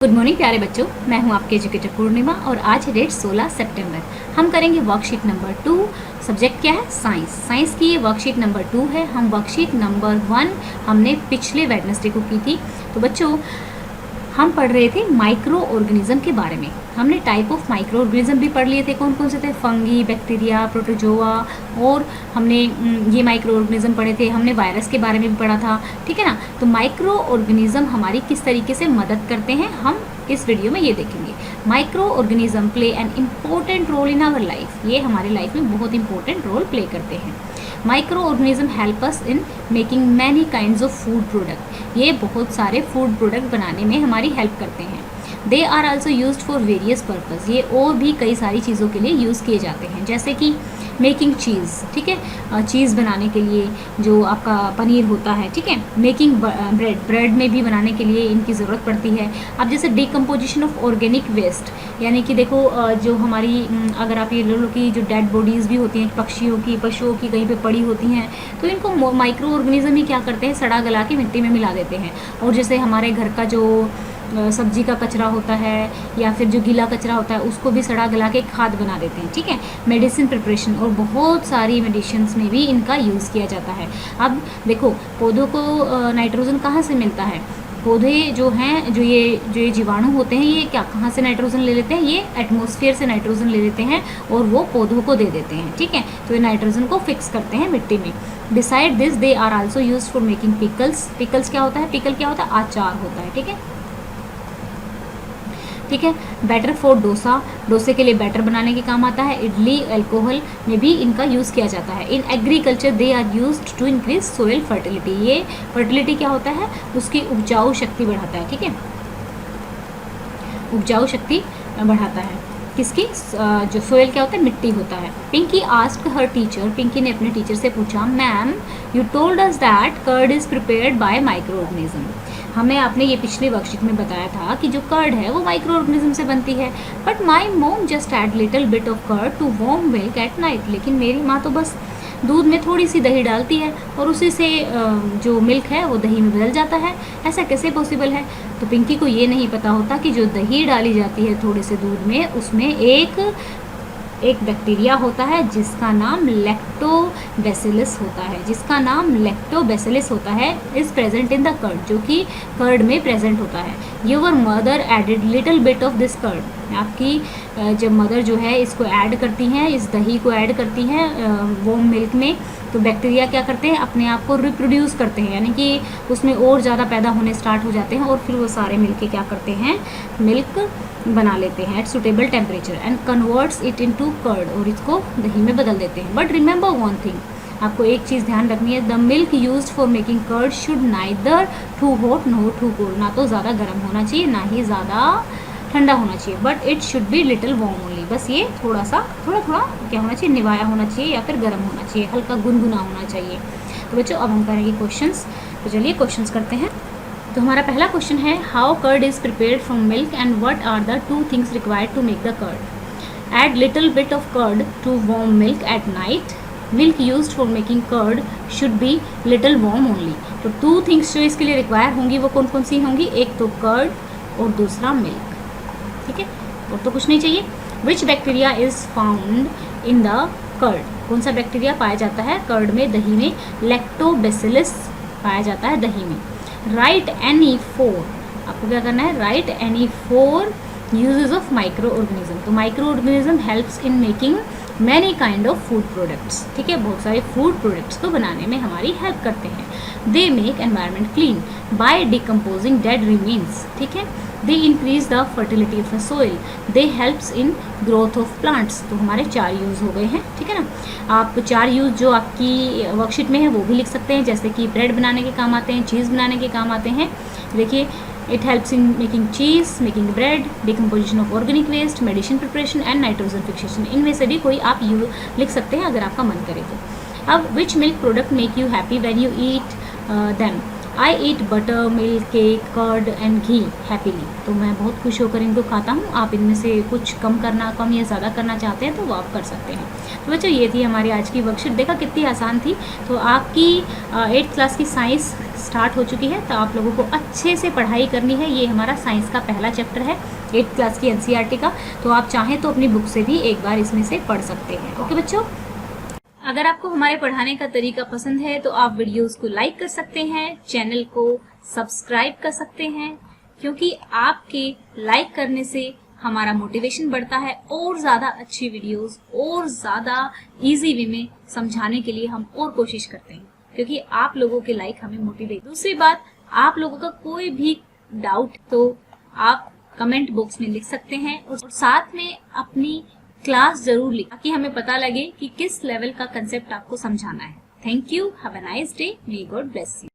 Good morning प्यारे बच्चों, मैं हूं आपके एजुकेटर पूर्णिमा और आज है डेट 16 सितंबर। हम करेंगे वर्कशीट नंबर 2। सब्जेक्ट क्या है? साइंस। साइंस की ये वर्कशीट नंबर 2 है। हम वर्कशीट नंबर 1 हमने पिछले वेडनेसडे को की थी। तो बच्चों हम पढ़ रहे थे माइक्रो ऑर्गेनिज्म के बारे में। हमने टाइप ऑफ माइक्रो ऑर्गेनिज्म भी पढ़ लिए थे। कौन कौन से थे? फंगी, बैक्टीरिया, प्रोटोजोआ, और हमने ये माइक्रो ऑर्गेनिज्म पढ़े थे। हमने वायरस के बारे में भी पढ़ा था, ठीक है ना। तो माइक्रो ऑर्गेनिज्म हमारी किस तरीके से मदद करते हैं हम इस वीडियो में ये देखेंगे। Microorganism play an important role in our life. ये हमारे लाइफ में बहुत इंपॉर्टेंट रोल प्ले करते हैं। Micro organism help us in making many kinds of food product. ये बहुत सारे फूड प्रोडक्ट बनाने में हमारी हेल्प करते हैं। They are also used for various purpose. ये और भी कई सारी चीज़ों के लिए यूज़ किए जाते हैं, जैसे कि मेकिंग चीज़, ठीक है, चीज़ बनाने के लिए जो आपका पनीर होता है, ठीक है। मेकिंग ब्रेड, ब्रेड में भी बनाने के लिए इनकी ज़रूरत पड़ती है। अब जैसे डिकम्पोजिशन ऑफ ऑर्गेनिक वेस्ट, यानी कि देखो जो हमारी अगर आप ये लो कि जो डेड बॉडीज़ भी होती हैं पक्षियों की, पशुओं की कहीं पे पड़ी होती हैं, तो इनको माइक्रो ऑर्गेनिज्म ही क्या करते हैं, सड़ा गला के मिट्टी में मिला देते हैं। और जैसे हमारे घर का जो सब्जी का कचरा होता है या फिर जो गीला कचरा होता है उसको भी सड़ा गला के खाद बना देते हैं, ठीक है। मेडिसिन प्रिपरेशन और बहुत सारी मेडिसिन्स में भी इनका यूज़ किया जाता है। अब देखो पौधों को नाइट्रोजन कहाँ से मिलता है? पौधे जो हैं, जो ये जीवाणु होते हैं, ये क्या कहाँ से नाइट्रोजन ले लेते हैं? ये एटमॉस्फेयर से नाइट्रोजन ले लेते हैं और वो पौधों को दे देते हैं, ठीक है। तो ये नाइट्रोजन को फिक्स करते हैं मिट्टी में। Beside this they are also use for making pickles. Pickles क्या होता है? पिकल क्या होता है? अचार होता है, ठीक है, ठीक है। बैटर फॉर डोसा, डोसे के लिए बैटर बनाने के काम आता है। इडली, अल्कोहल में भी इनका यूज़ किया जाता है। In agriculture they are used to increase soil fertility. ये फर्टिलिटी क्या होता है? उसकी उपजाऊ शक्ति बढ़ाता है, ठीक है, उपजाऊ शक्ति बढ़ाता है। किसकी? जो सोयल क्या होता है? मिट्टी होता है। Pinky asked her teacher, Pinky ने अपने टीचर से पूछा, ma'am you told us that curd is prepared by microorganism. हमें आपने ये पिछले वर्कशीट में बताया था कि जो कर्ड है वो माइक्रो ऑर्गेनिज्म से बनती है। But my mom just add little bit of curd to warm milk at night. लेकिन मेरी माँ तो बस दूध में थोड़ी सी दही डालती है और उसी से जो मिल्क है वो दही में बदल जाता है। ऐसा कैसे पॉसिबल है? तो पिंकी को ये नहीं पता होता कि जो दही डाली जाती है थोड़े से दूध में, उसमें एक बैक्टीरिया होता है जिसका नाम लैक्टोबैसिलस होता है, जिसका नाम लैक्टोबैसिलस होता है, is present in the curd, जो कि कर्ड में प्रेजेंट होता है। Your mother added little bit of this curd. आपकी जब मदर जो है इसको ऐड करती हैं, इस दही को ऐड करती हैं वार्म मिल्क में, तो बैक्टीरिया क्या करते हैं? अपने आप को रिप्रोड्यूस करते हैं, यानी कि उसमें और ज़्यादा पैदा होने स्टार्ट हो जाते हैं और फिर वो सारे मिलके क्या करते हैं? मिल्क बना लेते हैं at suitable temperature and converts it into curd, और इसको दही में बदल देते हैं। बट रिमेंबर वन थिंग, आपको एक चीज़ ध्यान रखनी है, the milk used for making curd should neither too hot no too cold. ना तो ज़्यादा गर्म होना चाहिए, ना ही ज़्यादा ठंडा होना चाहिए। But it should be little warm only. बस ये थोड़ा क्या होना चाहिए? निवाया होना चाहिए या फिर गर्म होना चाहिए, हल्का गुनगुना होना चाहिए। तो बच्चों अब हम करेंगे क्वेश्चंस। तो चलिए क्वेश्चंस करते हैं। तो हमारा पहला क्वेश्चन है, how curd is prepared from milk and what are the 2 things required to make the curd? Add little bit of curd to warm milk at night. Milk used for making curd should be little warm only. तो 2 things जो इसके लिए require होंगी वो कौन कौन सी होंगी? एक तो कर्ड और दूसरा मिल्क, ठीक है, और तो कुछ नहीं चाहिए। Which bacteria is found in the curd? कौन सा बैक्टीरिया पाया जाता है कर्ड में, दही में? लैक्टोबैसिलस पाया जाता है दही में। राइट एनी 4, आपको क्या करना है? Write any 4 uses of micro organism. तो micro organism helps in making many kind of food products, ठीक है, बहुत सारे फूड प्रोडक्ट्स को बनाने में हमारी हेल्प करते हैं। They make environment clean bye decomposing dead remains, ठीक है। They increase the fertility of the soil. They helps in growth of plants. तो हमारे 4 यूज़ हो गए हैं, ठीक है ना। आप 4 यूज़ जो आपकी वर्कशीट में है वो भी लिख सकते हैं, जैसे कि ब्रेड बनाने के काम आते हैं, चीज़ बनाने के काम आते हैं। देखिए, it helps in making cheese, making bread, decomposition of organic waste, medicine preparation and nitrogen fixation. इनमें से भी कोई आप यू लिख सकते हैं अगर आपका मन करे तो। अब which milk product make you happy when you eat them? I eat butter, milk, cake, curd and ghee happily. तो मैं बहुत खुश होकर इनको खाता हूँ। आप इनमें से कुछ कम या ज़्यादा करना चाहते हैं तो वो आप कर सकते हैं। तो बच्चों ये थी हमारी आज की वर्कशीट। देखा कितनी आसान थी। तो आपकी 8th क्लास की साइंस स्टार्ट हो चुकी है, तो आप लोगों को अच्छे से पढ़ाई करनी है। ये हमारा साइंस का पहला चैप्टर है 8th क्लास की NCERT का। तो आप चाहें तो अपनी बुक से भी एक बार इसमें से पढ़ सकते हैं। ओके बच्चों, अगर आपको हमारे पढ़ाने का तरीका पसंद है तो आप वीडियोस को लाइक कर सकते हैं, चैनल को सब्सक्राइब कर सकते हैं, क्योंकि आपके लाइक करने से हमारा मोटिवेशन बढ़ता है और ज़्यादा अच्छी वीडियोस और ज़्यादा इजी वे में समझाने के लिए हम और कोशिश करते हैं, क्योंकि आप लोगों के लाइक हमें मोटिवेट। दूसरी बात, आप लोगों का कोई भी डाउट तो आप कमेंट बॉक्स में लिख सकते हैं और साथ में अपनी क्लास जरूर लिखें, ताकि हमें पता लगे कि किस लेवल का कंसेप्ट आपको समझाना है। Thank you, have a nice day, may God bless you.